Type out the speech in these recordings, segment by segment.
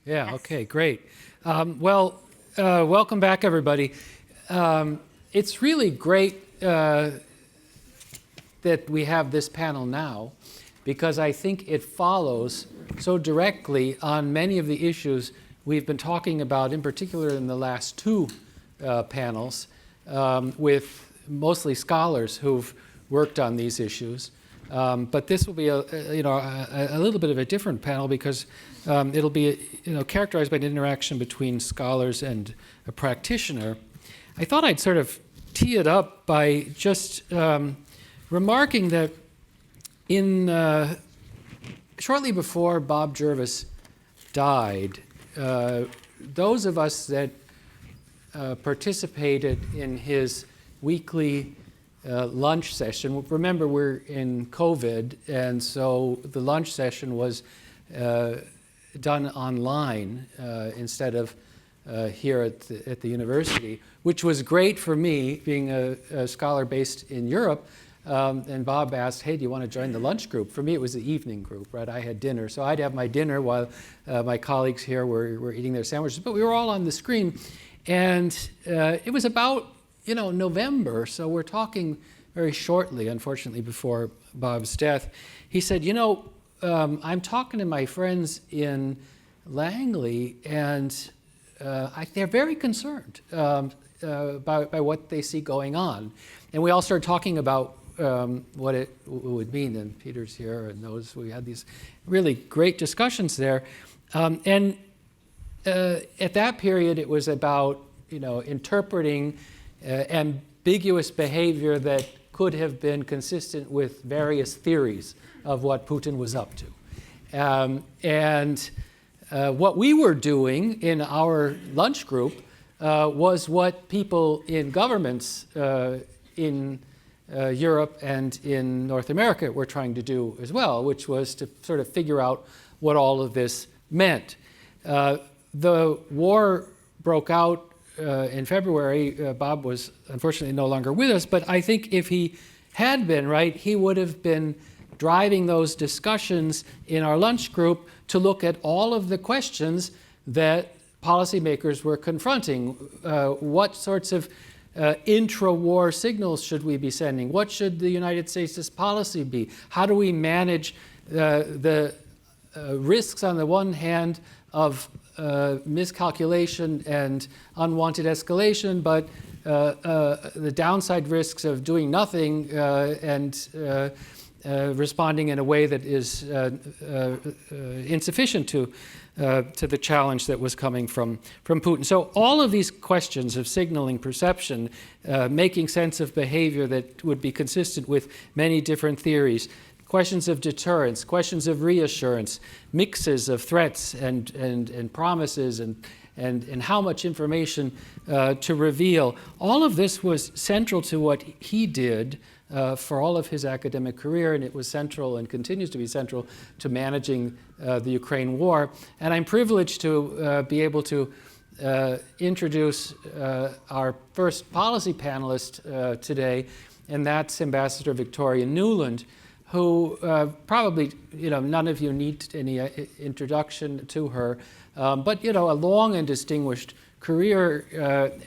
Yeah, Yes. okay, great. Welcome back, everybody. It's really great that we have this panel now because I think it follows so directly on many of the issues we've been talking about, in particular in the last two panels, with mostly scholars who've worked on these issues. But this will be a little bit of a different panel because it'll be characterized by an interaction between scholars and a practitioner. I thought I'd sort of tee it up by just remarking that in shortly before Bob Jervis died, those of us that participated in his weekly lunch session. Remember, we're in COVID, and so the lunch session was done online instead of here at the university, which was great for me, being a scholar based in Europe. And Bob asked, hey, do you want to join the lunch group? For me, it was the evening group, right? I had dinner. So I'd have my dinner while my colleagues here were eating their sandwiches. But we were all on the screen. And it was about November, so we're talking very shortly, unfortunately, before Bob's death. He said, I'm talking to my friends in Langley, and they're very concerned by what they see going on. And we all started talking about what it would mean, and Peter's here and knows we had these really great discussions there. And at that period, it was about interpreting ambiguous behavior that could have been consistent with various theories of what Putin was up to. What we were doing in our lunch group was what people in governments in Europe and in North America were trying to do as well, which was to sort of figure out what all of this meant. The war broke out in February. Bob was unfortunately no longer with us, but I think if he had been, right, he would have been driving those discussions in our lunch group to look at all of the questions that policymakers were confronting. What sorts of intra-war signals should we be sending? What should the United States' policy be? How do we manage the risks on the one hand of miscalculation and unwanted escalation, but the downside risks of doing nothing and responding in a way that is insufficient to the challenge that was coming from Putin. So all of these questions of signaling perception, making sense of behavior that would be consistent with many different theories, questions of deterrence, questions of reassurance, mixes of threats and promises and how much information to reveal. All of this was central to what he did for all of his academic career, and it was central and continues to be central to managing the Ukraine war. And I'm privileged to be able to introduce our first policy panelist today, and that's Ambassador Victoria Nuland, who probably, none of you need any introduction to her, but, a long and distinguished career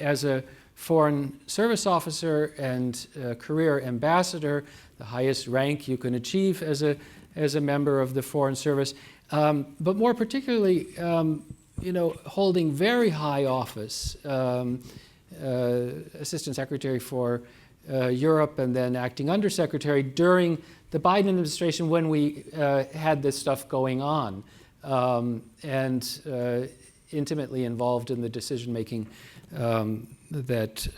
as a Foreign Service officer and career ambassador, the highest rank you can achieve as a member of the Foreign Service, but more particularly, holding very high office, Assistant Secretary for Europe and then acting Undersecretary during the Biden administration when we had this stuff going on, and intimately involved in the decision-making that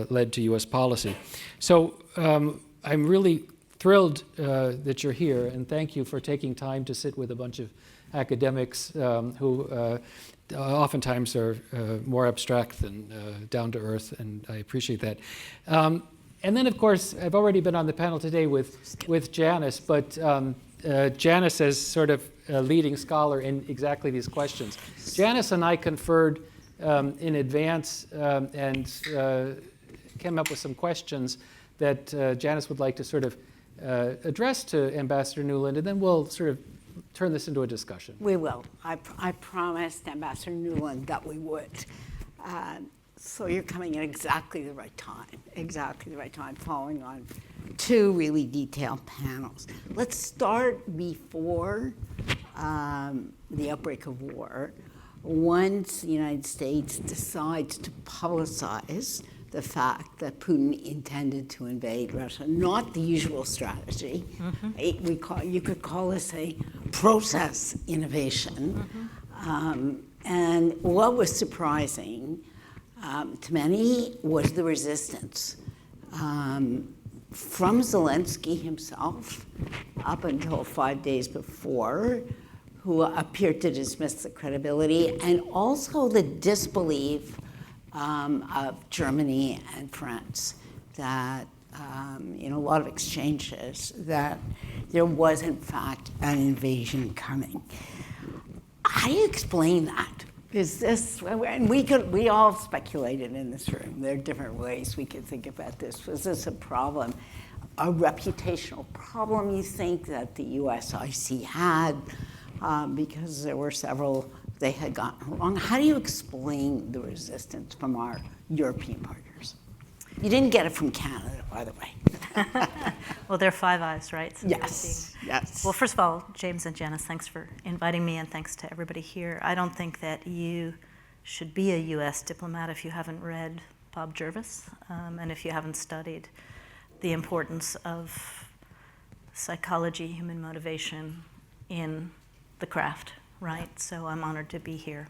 led to U.S. policy. So I'm really thrilled that you're here, and thank you for taking time to sit with a bunch of academics who oftentimes are more abstract than down to earth, and I appreciate that. And then, of course, I've already been on the panel today with Janice, but Janice as sort of a leading scholar in exactly these questions. Janice and I conferred in advance and came up with some questions that Janice would like to sort of address to Ambassador Nuland, and then we'll sort of turn this into a discussion. We will. I promised Ambassador Nuland that we would. So you're coming at exactly the right time, following on two really detailed panels. Let's start before the outbreak of war. Once the United States decides to publicize the fact that Putin intended to invade Russia, not the usual strategy. Mm-hmm. You could call this a process innovation. Mm-hmm. And what was surprising to many was the resistance from Zelensky himself up until 5 days before, who appeared to dismiss the credibility, and also the disbelief of Germany and France, that in a lot of exchanges, that there was in fact an invasion coming. How do you explain that? Is this, and we all speculated in this room, there are different ways we could think about this. Was this a problem, a reputational problem, you think, that the USIC had, because there were several they had gotten wrong? How do you explain the resistance from our European partners? You didn't get it from Canada, by the way. Well, they're Five Eyes, right? So yes. Well, first of all, James and Janice, thanks for inviting me, and thanks to everybody here. I don't think that you should be a U.S. diplomat if you haven't read Bob Jervis, and if you haven't studied the importance of psychology, human motivation in the craft, right? So I'm honored to be here.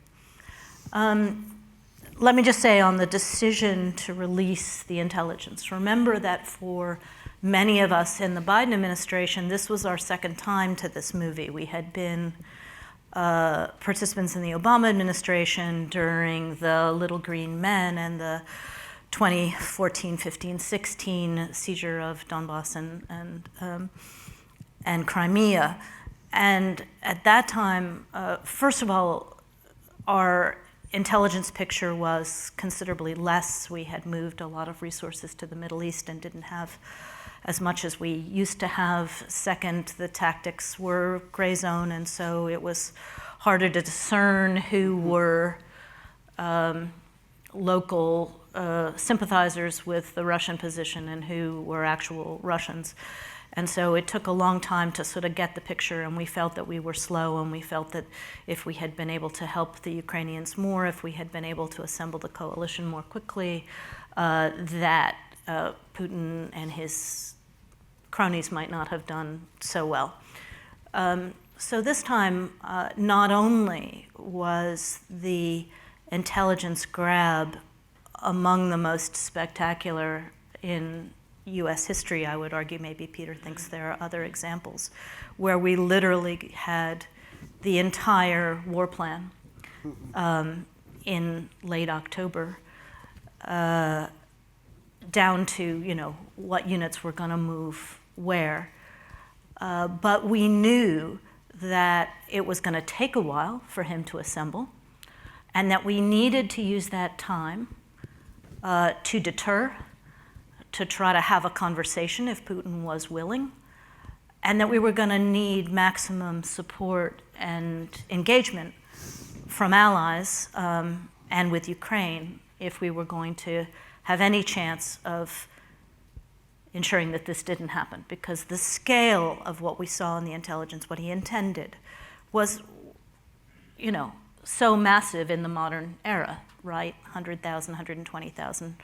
Let me just say on the decision to release the intelligence, remember that for many of us in the Biden administration, this was our second time to this movie. We had been participants in the Obama administration during the Little Green Men and the 2014, 15, 16 seizure of Donbass and Crimea. And at that time, first of all, our intelligence picture was considerably less. We had moved a lot of resources to the Middle East and didn't have as much as we used to have. Second, the tactics were gray zone, and so it was harder to discern who were local sympathizers with the Russian position and who were actual Russians. And so it took a long time to sort of get the picture, and we felt that we were slow, and we felt that if we had been able to help the Ukrainians more, if we had been able to assemble the coalition more quickly, that Putin and his cronies might not have done so well. So this time, not only was the intelligence grab among the most spectacular in U.S. history, I would argue, maybe Peter thinks there are other examples, where we literally had the entire war plan in late October, down to what units were going to move where. But we knew that it was going to take a while for him to assemble, and that we needed to use that time to deter, to try to have a conversation if Putin was willing, and that we were going to need maximum support and engagement from allies and with Ukraine if we were going to have any chance of ensuring that this didn't happen. Because the scale of what we saw in the intelligence, what he intended, was, so massive in the modern era, right? 100,000, 120,000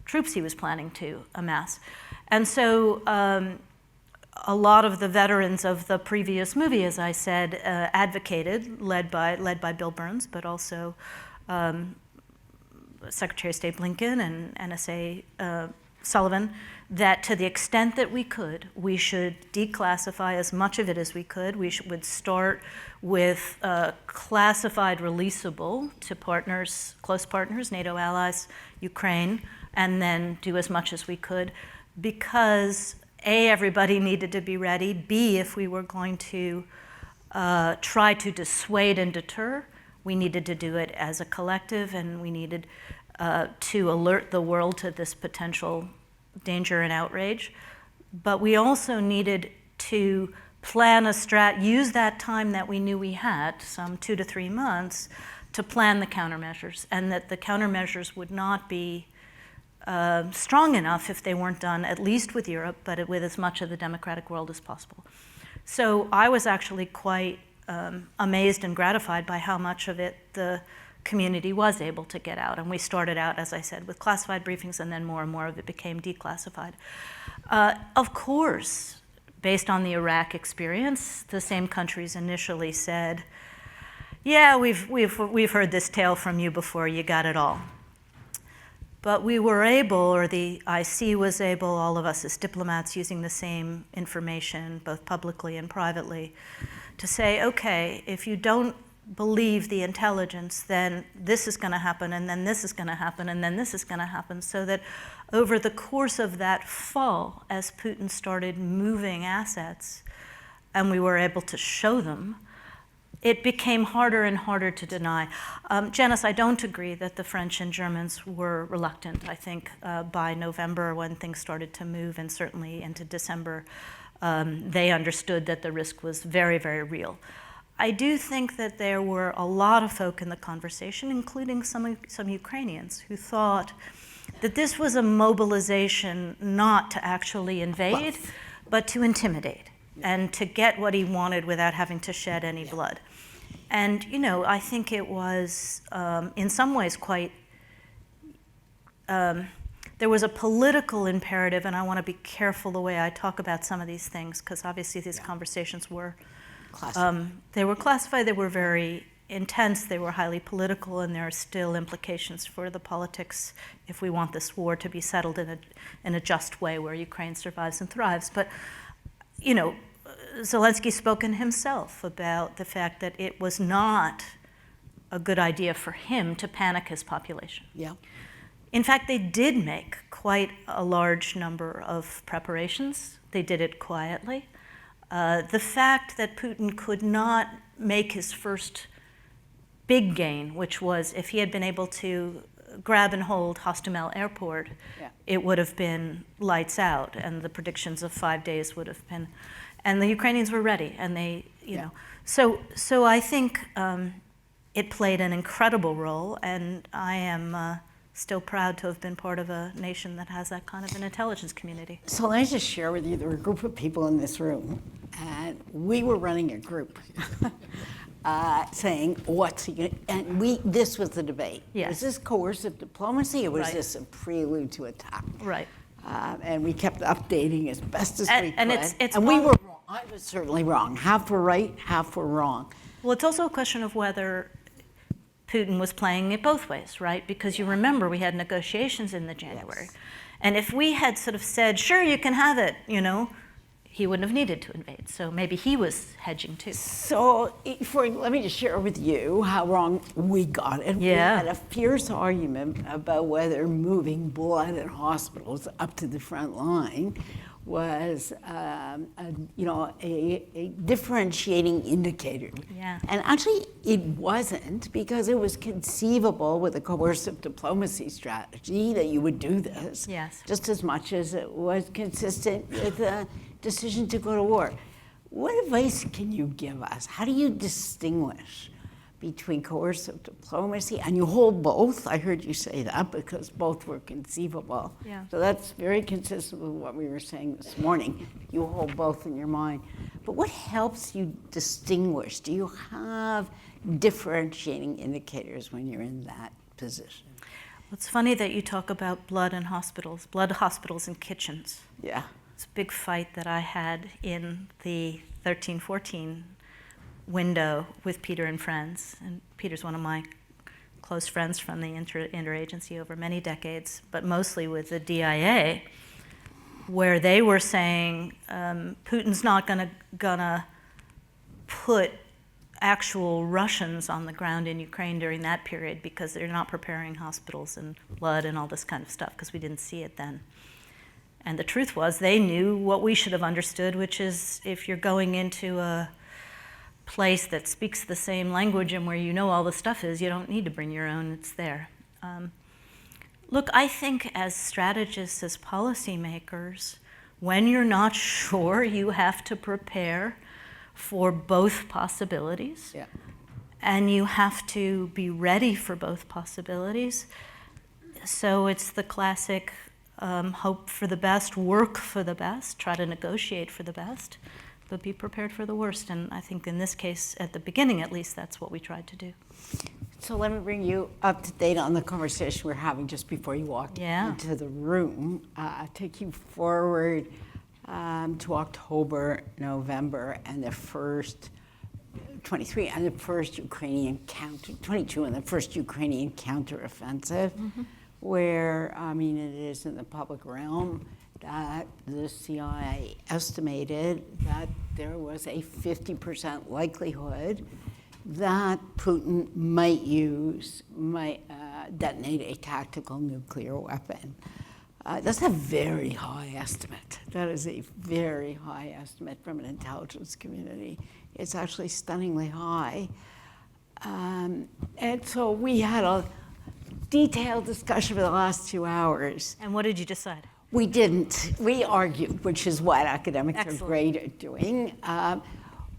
troops he was planning to amass. And so a lot of the veterans of the previous movie, as I said, advocated, led by Bill Burns, but also Secretary of State Blinken and NSA Sullivan, that to the extent that we could, we should declassify as much of it as we could. We would start with classified releasable to partners, close partners, NATO allies, Ukraine, and then do as much as we could, because A, everybody needed to be ready, B, if we were going to try to dissuade and deter, we needed to do it as a collective, and we needed to alert the world to this potential danger and outrage. But we also needed to use that time that we knew we had, some 2 to 3 months, to plan the countermeasures, and that the countermeasures would not be strong enough if they weren't done, at least with Europe, but with as much of the democratic world as possible. So I was actually quite amazed and gratified by how much of it the community was able to get out. And we started out, as I said, with classified briefings, and then more and more of it became declassified. Of course, based on the Iraq experience, the same countries initially said, yeah, we've heard this tale from you before, you got it all. But we were able, or the IC was able, all of us as diplomats using the same information, both publicly and privately, to say, okay, if you don't believe the intelligence, then this is going to happen, and then this is going to happen, and then this is going to happen, so that over the course of that fall, as Putin started moving assets, and we were able to show them, it became harder and harder to deny. Janice, I don't agree that the French and Germans were reluctant. I think by November, when things started to move, and certainly into December, they understood that the risk was very, very real. I do think that there were a lot of folk in the conversation, including some Ukrainians, who thought that this was a mobilization not to actually invade, but to intimidate and to get what he wanted without having to shed any blood. And, you know, I think it was, in some ways, quite, there was a political imperative, and I want to be careful the way I talk about some of these things, because obviously these conversations were, they were classified, they were very intense, they were highly political, and there are still implications for the politics if we want this war to be settled in a just way where Ukraine survives and thrives. But, you know, Zelensky spoken himself about the fact that it was not a good idea for him to panic his population. Yeah. In fact, they did make quite a large number of preparations. They did it quietly. The fact that Putin could not make his first big gain, which was if he had been able to grab and hold Hostomel Airport, it would have been lights out, and the predictions of 5 days would have been, and the Ukrainians were ready, and they, you know, so I think it played an incredible role, and I am still proud to have been part of a nation that has that kind of an intelligence community. So let me just share with you, there were a group of people in this room, and we were running a group saying, what's he gonna, and this was the debate. Yes. Was this coercive diplomacy, or was Right. this a prelude to attack? Right. And we kept updating as best as we could. And it's and we were wrong. I was certainly wrong. Half were right, half were wrong. Well, it's also a question of whether Putin was playing it both ways, right? Because you remember we had negotiations in the January. Yes. And if we had sort of said, sure, you can have it, you know, he wouldn't have needed to invade. So maybe he was hedging too. So let me just share with you how wrong we got it. Yeah. We had a fierce argument about whether moving blood in hospitals up to the front line was, a differentiating indicator. Yeah. And actually, it wasn't, because it was conceivable with a coercive diplomacy strategy that you would do this. Yes. Just as much as it was consistent with the decision to go to war. What advice can you give us? How do you distinguish between coercive diplomacy, and you hold both? I heard you say that, because both were conceivable. Yeah. So that's very consistent with what we were saying this morning. You hold both in your mind. But what helps you distinguish? Do you have differentiating indicators when you're in that position? Well, it's funny that you talk about blood hospitals and kitchens. Yeah. It's a big fight that I had in the 13-14 window with Peter and friends. And Peter's one of my close friends from the interagency over many decades, but mostly with the DIA, where they were saying Putin's not gonna put actual Russians on the ground in Ukraine during that period because they're not preparing hospitals and blood and all this kind of stuff, because we didn't see it then. And the truth was, they knew what we should have understood, which is if you're going into a place that speaks the same language and where you know all the stuff is, you don't need to bring your own, it's there. Look, I think as strategists, as policymakers, when you're not sure, you have to prepare for both possibilities. Yeah. And you have to be ready for both possibilities. So it's the classic hope for the best, work for the best, try to negotiate for the best, but be prepared for the worst. And I think in this case, at the beginning at least, that's what we tried to do. So let me bring you up to date on the conversation we're having just before you walked into the room. Take you forward to October, November, and the first 23, and the first Ukrainian 22, and the first Ukrainian counteroffensive, where, I mean, it is in the public realm that the CIA estimated that there was a 50% likelihood that Putin might detonate a tactical nuclear weapon. That's a very high estimate. That is a very high estimate from an intelligence community. It's actually stunningly high. And so we had a detailed discussion for the last 2 hours. And what did you decide? We didn't. We argued, which is what academics are great at doing.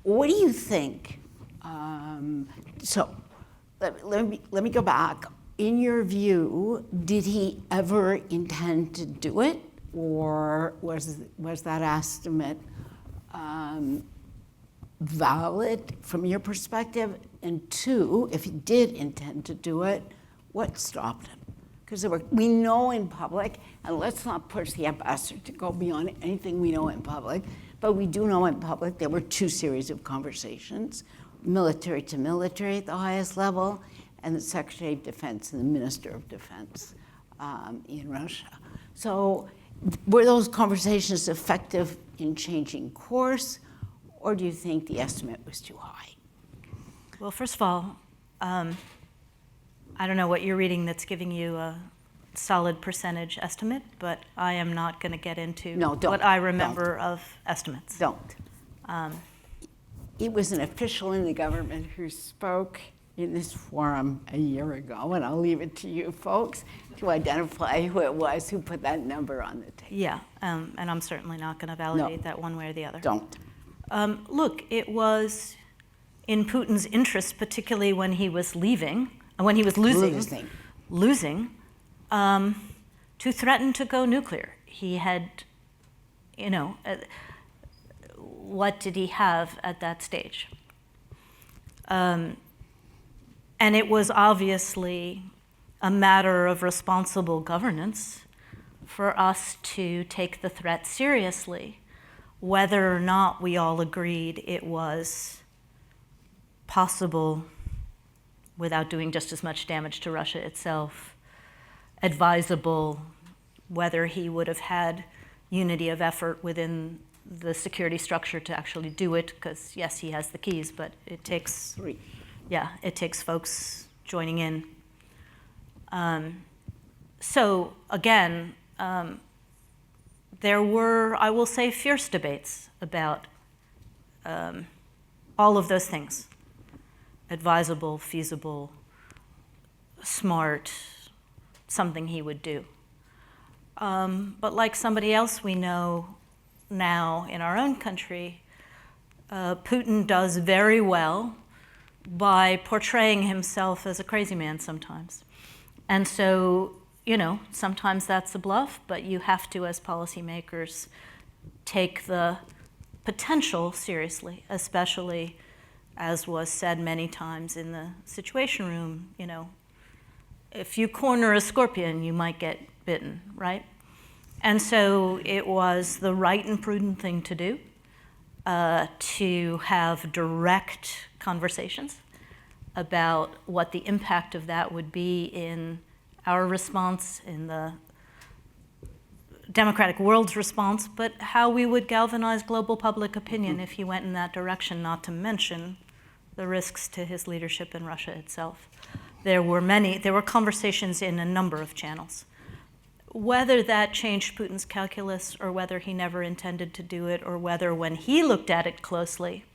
What do you think? So let me go back. In your view, did he ever intend to do it, or was that estimate valid from your perspective? And two, if he did intend to do it, what stopped him? Because we know in public, and let's not push the ambassador to go beyond anything we know in public, but we do know in public there were 2 series of conversations, military to military at the highest level, and the Secretary of Defense and the Minister of Defense in Russia. So were those conversations effective in changing course, or do you think the estimate was too high? Well, first of all, I don't know what you're reading that's giving you a solid percentage estimate, but I am not going to get into what I remember of estimates. Don't. It was an official in the government who spoke in this forum a year ago, and I'll leave it to you folks to identify who it was who put that number on the table. Yeah, and I'm certainly not going to validate that one way or the other. Don't. Look, it was in Putin's interest, particularly when he was losing, to threaten to go nuclear. He had, what did he have at that stage? And it was obviously a matter of responsible governance for us to take the threat seriously, whether or not we all agreed it was possible without doing just as much damage to Russia itself, advisable, whether he would have had unity of effort within the security structure to actually do it, because yes, he has the keys, but it takes folks joining in. So again, there were, I will say, fierce debates about all of those things: advisable, feasible, smart, something he would do. But like somebody else we know now in our own country, Putin does very well by portraying himself as a crazy man sometimes. And so, sometimes that's a bluff, but you have to, as policymakers, take the potential seriously, especially, as was said many times in the Situation Room, if you corner a scorpion, you might get bitten, right? And so it was the right and prudent thing to do, to have direct conversations about what the impact of that would be in our response, in the democratic world's response, but how we would galvanize global public opinion if he went in that direction, not to mention the risks to his leadership in Russia itself. There were conversations in a number of channels. Whether that changed Putin's calculus, or whether he never intended to do it, or whether when he looked at it closely,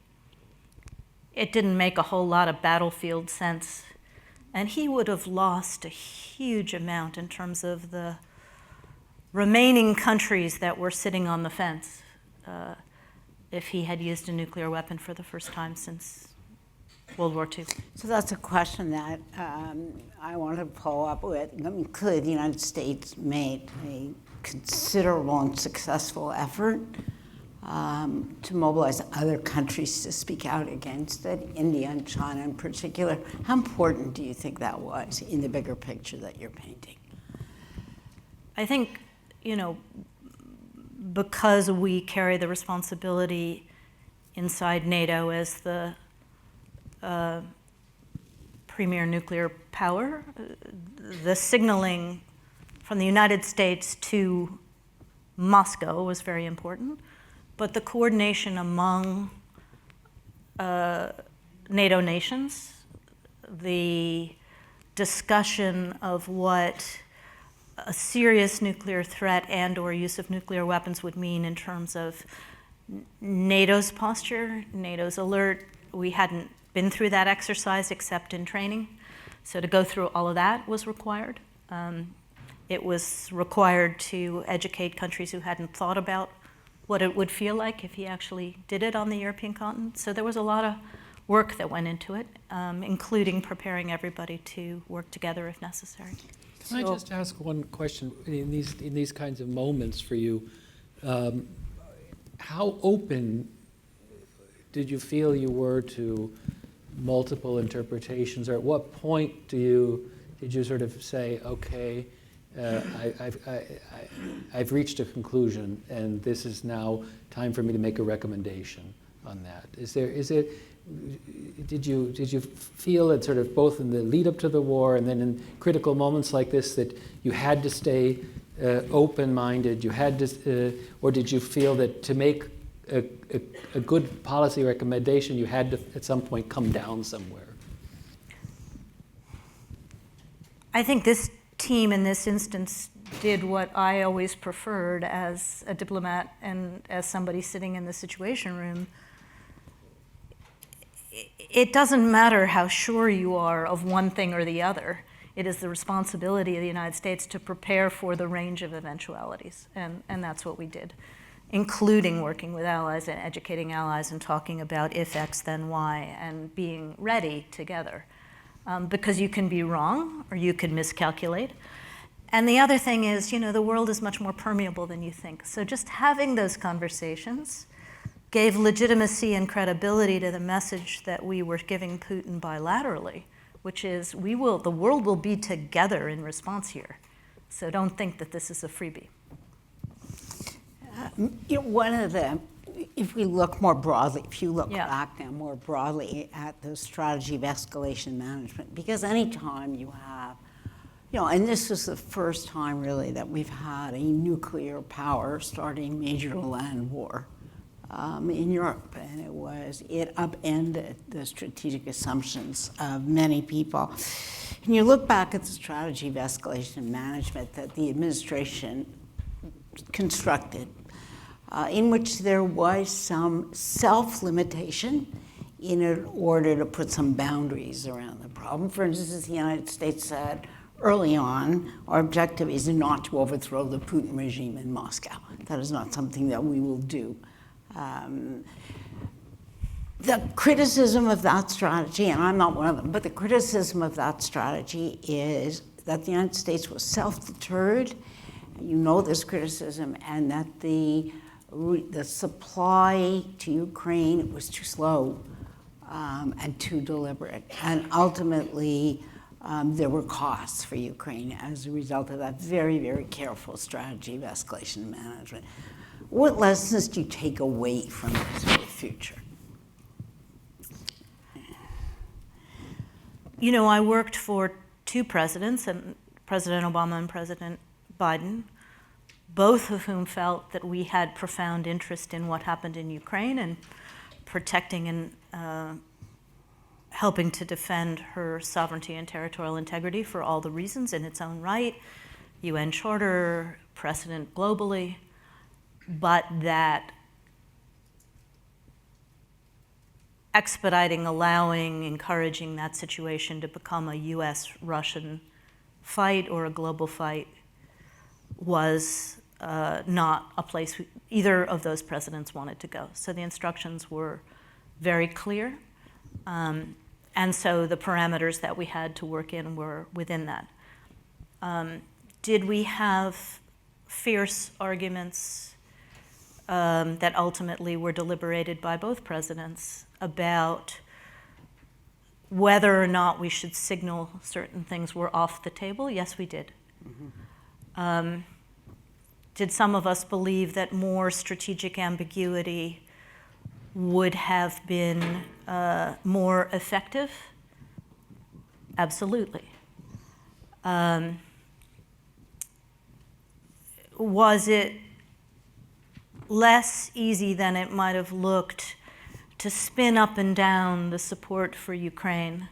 it didn't make a whole lot of battlefield sense. And he would have lost a huge amount in terms of the remaining countries that were sitting on the fence. if he had used a nuclear weapon for the first time since World War II. So that's a question that I want to follow up with. I mean, clearly the United States made a considerable and successful effort to mobilize other countries to speak out against it, India and China in particular. How important do you think that was in the bigger picture that you're painting? I think, because we carry the responsibility inside NATO as the premier nuclear power, the signaling from the United States to Moscow was very important, but the coordination among NATO nations, the discussion of what a serious nuclear threat and or use of nuclear weapons would mean in terms of NATO's posture, NATO's alert. We hadn't been through that exercise except in training. So to go through all of that was required. It was required to educate countries who hadn't thought about what it would feel like if he actually did it on the European continent. So there was a lot of work that went into it, including preparing everybody to work together if necessary. Can I just ask one question? In these kinds of moments for you, how open did you feel you were to multiple interpretations, or at what point did you sort of say, okay, I've reached a conclusion, and this is now time for me to make a recommendation on that? Did you feel that sort of both in the lead up to the war and then in critical moments like this that you had to stay open-minded? You had to, or did you feel that to make a good policy recommendation, you had to at some point come down somewhere? I think this team in this instance did what I always preferred as a diplomat and as somebody sitting in the Situation Room. It doesn't matter how sure you are of one thing or the other. It is the responsibility of the United States to prepare for the range of eventualities, and that's what we did, including working with allies and educating allies and talking about if X, then Y, and being ready together. Because you can be wrong or you can miscalculate. And the other thing is, the world is much more permeable than you think. So just having those conversations gave legitimacy and credibility to the message that we were giving Putin bilaterally, which is the world will be together in response here. So don't think that this is a freebie. If we look more broadly, if you look Yeah. back now more broadly at the strategy of escalation management, because anytime you have, and this was the first time really that we've had a nuclear power starting major land war in Europe, and it upended the strategic assumptions of many people. And you look back at the strategy of escalation management that the administration constructed, in which there was some self-limitation in order to put some boundaries around the problem. For instance, the United States said early on, our objective is not to overthrow the Putin regime in Moscow. That is not something that we will do. The criticism of that strategy, and I'm not one of them, but the criticism of that strategy is that the United States was self-deterred, this criticism, and that the supply to Ukraine was too slow and too deliberate. And ultimately, there were costs for Ukraine as a result of that very, very careful strategy of escalation management. What lessons do you take away from this for the future? I worked for two presidents, and President Obama and President Biden, both of whom felt that we had profound interest in what happened in Ukraine and protecting and helping to defend her sovereignty and territorial integrity for all the reasons in its own right, UN Charter, precedent globally, but that expediting, allowing, encouraging that situation to become a US-Russian fight or a global fight was not a place either of those presidents wanted to go. So the instructions were very clear. And so the parameters that we had to work in were within that. Did we have fierce arguments that ultimately were deliberated by both presidents about whether or not we should signal certain things were off the table? Yes, we did. Mm-hmm. Did some of us believe that more strategic ambiguity would have been more effective? Absolutely. Was it less easy than it might have looked to spin up and down the support for Ukraine?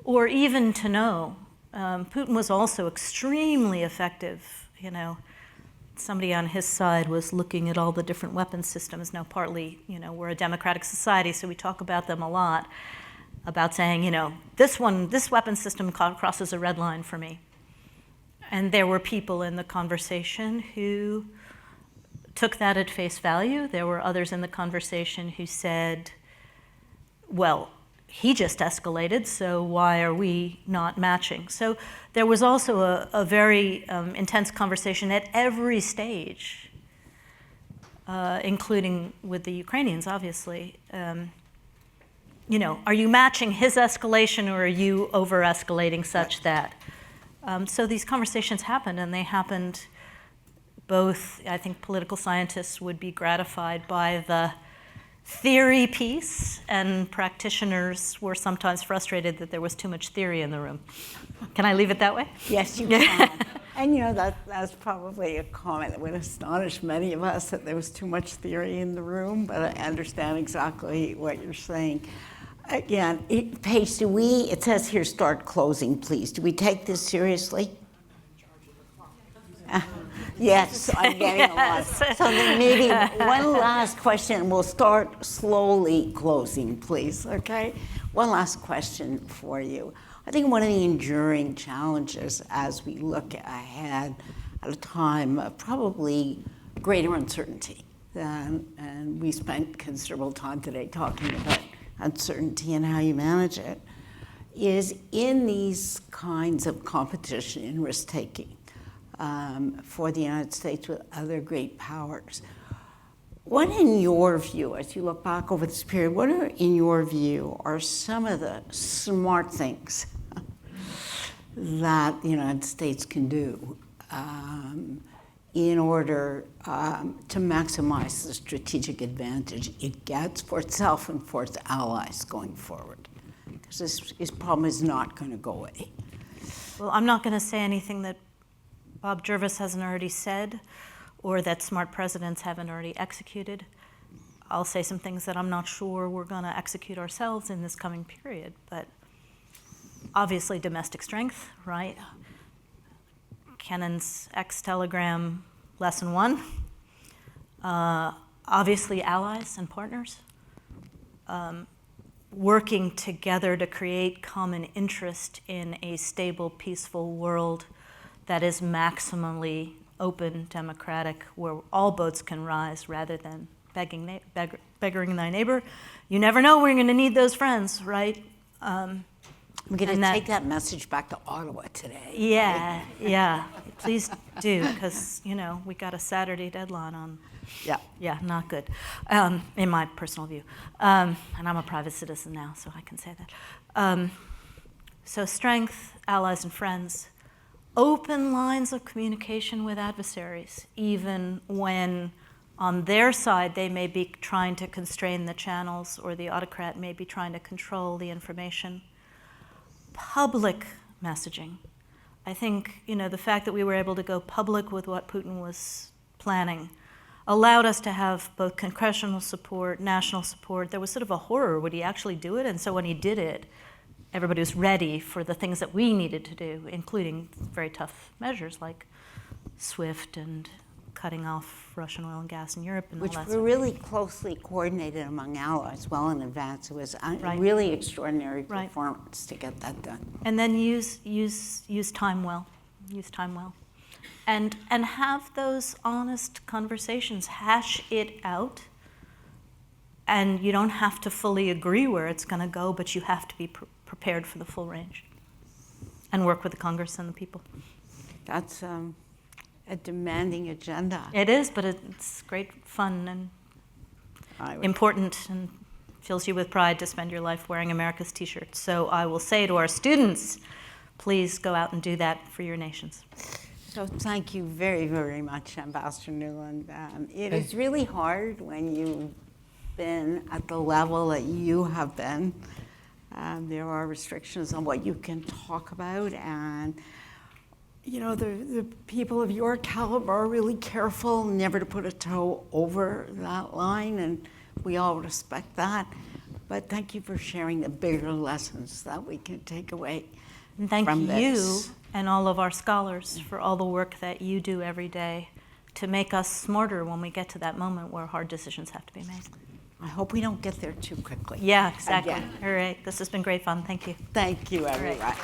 Or even to know, Putin was also extremely effective. You know, somebody on his side was looking at all the different weapon systems. Now, partly, you know, we're a democratic society, so we talk about them a lot, about saying, you know, this weapon system crosses a red line for me. And there were people in the conversation who took that at face value. There were others in the conversation who said, well, he just escalated, so why are we not matching? So there was also a very intense conversation at every stage, including with the Ukrainians, obviously. You know, are you matching his escalation, or are you over-escalating such that? So these conversations happened, and they happened both. I think political scientists would be gratified by the theory piece, and practitioners were sometimes frustrated that there was too much theory in the room. Can I leave it that way? Yes, you can. And you know, that's probably a comment that would astonish many of us, that there was too much theory in the room, but I understand exactly what you're saying. Again, Paige, it says here, start closing, please. Do we take this seriously? Yes, I'm getting a lot. So then maybe one last question. We'll start slowly closing, please, okay? One last question for you. I think one of the enduring challenges as we look ahead at a time of probably greater uncertainty, and we spent considerable time today talking about uncertainty and how you manage it, is in these kinds of competition and risk-taking for the United States with other great powers. What, in your view, as you look back over this period, what are, in your view, are some of the smart things that the United States can do in order to maximize the strategic advantage it gets for itself and for its allies going forward? Because this problem is not going to go away. Well, I'm not going to say anything that Bob Jervis hasn't already said, or that smart presidents haven't already executed. I'll say some things that I'm not sure we're going to execute ourselves in this coming period, but obviously domestic strength, right? Kennan's X-telegram lesson 1. Obviously allies and partners. Working together to create common interest in a stable, peaceful world that is maximally open, democratic, where all boats can rise rather than beggaring thy neighbor. You never know when you're going to need those friends, right? We're going to take that message back to Ottawa today. Yeah, yeah. Please do, because, you know, we got a Saturday deadline on. Yeah, not good, in my personal view. And I'm a private citizen now, so I can say that. So strength, allies and friends. Open lines of communication with adversaries, even when on their side they may be trying to constrain the channels, or the autocrat may be trying to control the information. Public messaging. I think, you know, the fact that we were able to go public with what Putin was planning allowed us to have both congressional support, national support. There was sort of a horror, would he actually do it? And so when he did it, everybody was ready for the things that we needed to do, including very tough measures like SWIFT and cutting off Russian oil and gas in Europe. And which all that were stuff. really closely coordinated among allies well in advance. It was a really extraordinary performance to get that done. And then use time well. Use time well. and have those honest conversations, hash it out. And you don't have to fully agree where it's going to go, but you have to be prepared for the full range and work with the Congress and the people. That's a demanding agenda. It is, but it's great fun and important, and fills you with pride to spend your life wearing America's t-shirt. So I will say to our students, please go out and do that for your nations. So thank you very, very much, Ambassador Nuland. It is really hard when you've been at the level that you have been. There are restrictions on what you can talk about, and you know, the people of your caliber are really careful never to put a toe over that line, and we all respect that. But thank you for sharing the bigger lessons that we can take away And thank from you this. and all of our scholars for all the work that you do every day to make us smarter when we get to that moment where hard decisions have to be made. I hope we don't get there too quickly. Yeah, exactly. Again. All right. This has been great fun. Thank you. Thank you, right. everyone.